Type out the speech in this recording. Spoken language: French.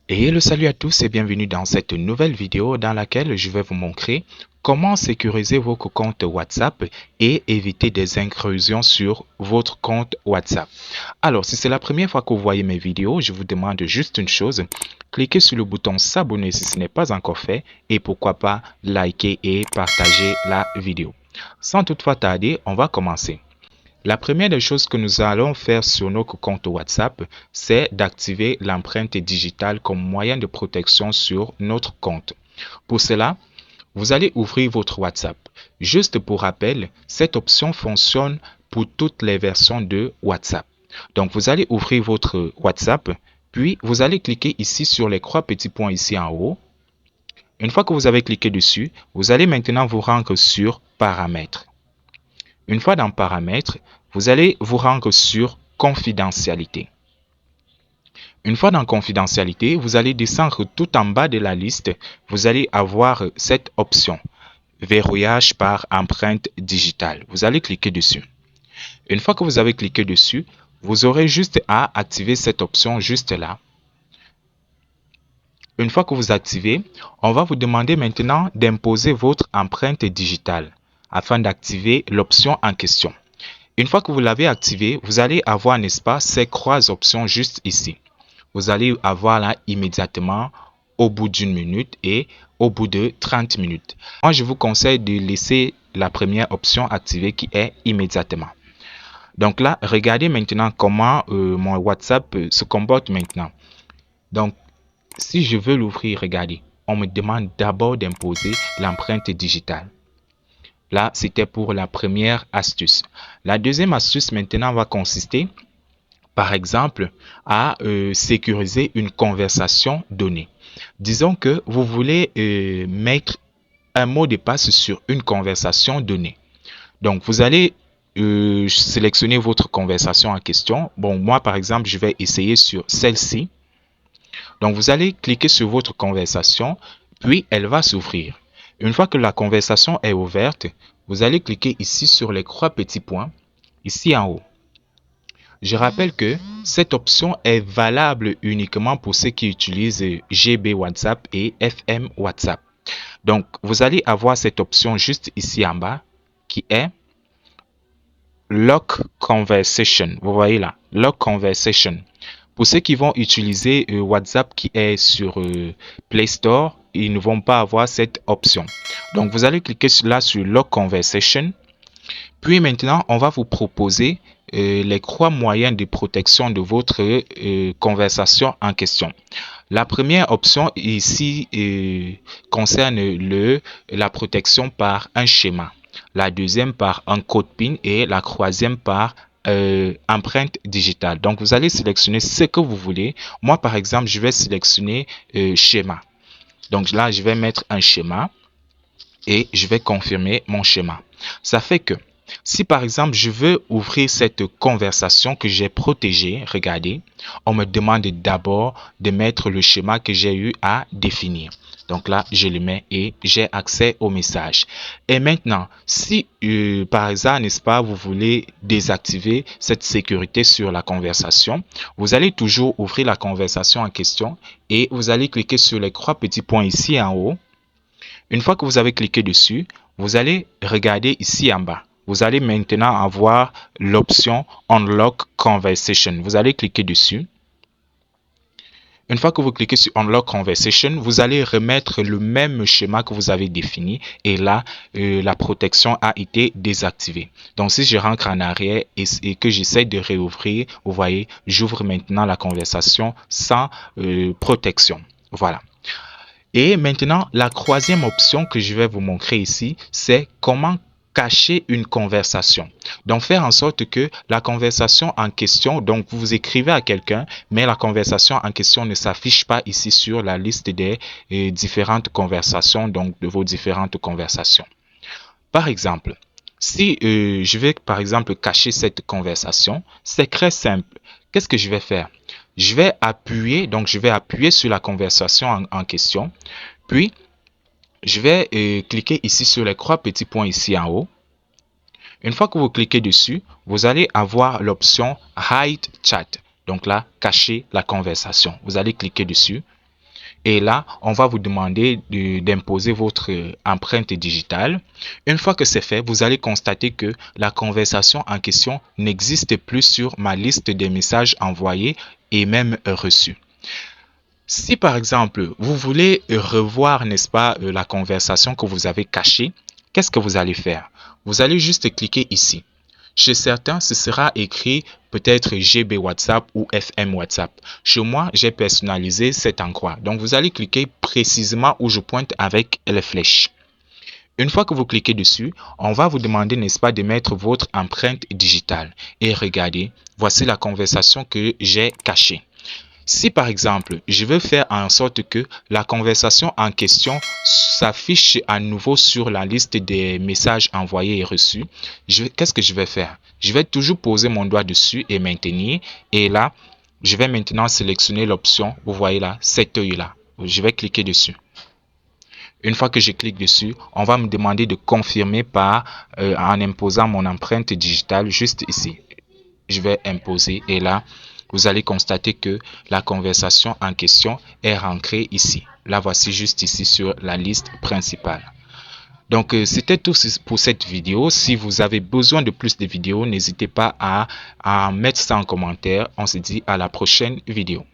Et le salut à tous et bienvenue dans cette nouvelle vidéo dans laquelle je vais vous montrer comment sécuriser vos comptes WhatsApp et éviter des intrusions sur votre compte WhatsApp. Alors, si c'est la première fois que vous voyez mes vidéos, je vous demande juste une chose. Cliquez sur le bouton s'abonner si ce n'est pas encore fait et pourquoi pas liker et partager la vidéo. Sans toutefois tarder, on va commencer. La première des choses que nous allons faire sur notre compte WhatsApp, c'est d'activer l'empreinte digitale comme moyen de protection sur notre compte. Pour cela, vous allez ouvrir votre WhatsApp. Juste pour rappel, cette option fonctionne pour toutes les versions de WhatsApp. Donc, vous allez ouvrir votre WhatsApp, puis vous allez cliquer ici sur les trois petits points ici en haut. Une fois que vous avez cliqué dessus, vous allez maintenant vous rendre sur Paramètres. Une fois dans Paramètres, vous allez vous rendre sur Confidentialité. Une fois dans Confidentialité, vous allez descendre tout en bas de la liste. Vous allez avoir cette option Verrouillage par empreinte digitale. Vous allez cliquer dessus. Une fois que vous avez cliqué dessus, vous aurez juste à activer cette option juste là. Une fois que vous activez, on va vous demander maintenant d'imposer votre empreinte digitale afin d'activer l'option en question. Une fois que vous l'avez activé, vous allez avoir, n'est-ce pas, ces trois options juste ici. Vous allez avoir là immédiatement au bout d'une minute et au bout de 30 minutes. Moi, je vous conseille de laisser la première option activée qui est immédiatement. Donc là, regardez maintenant comment mon WhatsApp se comporte maintenant. Donc, si je veux l'ouvrir, regardez, on me demande d'abord d'imposer l'empreinte digitale. Là, c'était pour la première astuce. La deuxième astuce maintenant va consister, par exemple, à sécuriser une conversation donnée. Disons que vous voulez mettre un mot de passe sur une conversation donnée. Donc, vous allez sélectionner votre conversation en question. Bon, moi, par exemple, je vais essayer sur celle-ci. Donc, vous allez cliquer sur votre conversation, puis elle va s'ouvrir. Une fois que la conversation est ouverte, vous allez cliquer ici sur les trois petits points, ici en haut. Je rappelle que cette option est valable uniquement pour ceux qui utilisent GB WhatsApp et FM WhatsApp. Donc, vous allez avoir cette option juste ici en bas qui est Lock Conversation. Vous voyez là, Lock Conversation. Pour ceux qui vont utiliser WhatsApp qui est sur Play Store, ils ne vont pas avoir cette option. Donc, vous allez cliquer là sur Lock Conversation. Puis maintenant, on va vous proposer les trois moyens de protection de votre conversation en question. La première option ici concerne la protection par un schéma. La deuxième par un code PIN et la troisième par empreinte digitale. Donc, vous allez sélectionner ce que vous voulez. Moi, par exemple, je vais sélectionner schéma. Donc là, je vais mettre un schéma et je vais confirmer mon schéma. Ça fait que si par exemple je veux ouvrir cette conversation que j'ai protégée, regardez, on me demande d'abord de mettre le schéma que j'ai eu à définir. Donc là, je le mets et j'ai accès au message. Et maintenant, si par hasard, n'est-ce pas, vous voulez désactiver cette sécurité sur la conversation, vous allez toujours ouvrir la conversation en question et vous allez cliquer sur les trois petits points ici en haut. Une fois que vous avez cliqué dessus, vous allez regarder ici en bas. Vous allez maintenant avoir l'option Unlock Conversation. Vous allez cliquer dessus. Une fois que vous cliquez sur Unlock Conversation, vous allez remettre le même schéma que vous avez défini et là, la protection a été désactivée. Donc, si je rentre en arrière et que j'essaie de réouvrir, vous voyez, j'ouvre maintenant la conversation sans protection. Voilà. Et maintenant, la troisième option que je vais vous montrer ici, c'est comment cacher une conversation. Donc, faire en sorte que la conversation en question, donc vous écrivez à quelqu'un, mais la conversation en question ne s'affiche pas ici sur la liste des différentes conversations, donc de vos différentes conversations. Par exemple, si je vais par exemple cacher cette conversation, c'est très simple. Qu'est-ce que je vais faire? Je vais appuyer sur la conversation en question. Puis, je vais cliquer ici sur les trois petits points ici en haut. Une fois que vous cliquez dessus, vous allez avoir l'option Hide Chat. Donc là, cacher la conversation. Vous allez cliquer dessus. Et là, on va vous demander d'imposer votre empreinte digitale. Une fois que c'est fait, vous allez constater que la conversation en question n'existe plus sur ma liste des messages envoyés et même reçus. Si par exemple, vous voulez revoir, n'est-ce pas, la conversation que vous avez cachée, qu'est-ce que vous allez faire? Vous allez juste cliquer ici. Chez certains, ce sera écrit peut-être GB WhatsApp ou FM WhatsApp. Chez moi, j'ai personnalisé cet endroit. Donc, vous allez cliquer précisément où je pointe avec les flèches. Une fois que vous cliquez dessus, on va vous demander, n'est-ce pas, de mettre votre empreinte digitale. Et regardez, voici la conversation que j'ai cachée. Si par exemple, je veux faire en sorte que la conversation en question s'affiche à nouveau sur la liste des messages envoyés et reçus, qu'est-ce que je vais faire? Je vais toujours poser mon doigt dessus et maintenir. Et là, je vais maintenant sélectionner l'option, vous voyez là, cet œil-là. Je vais cliquer dessus. Une fois que je clique dessus, on va me demander de confirmer en imposant mon empreinte digitale juste ici. Je vais imposer et là, vous allez constater que la conversation en question est rentrée ici. La voici juste ici sur la liste principale. Donc, c'était tout pour cette vidéo. Si vous avez besoin de plus de vidéos, n'hésitez pas à mettre ça en commentaire. On se dit à la prochaine vidéo.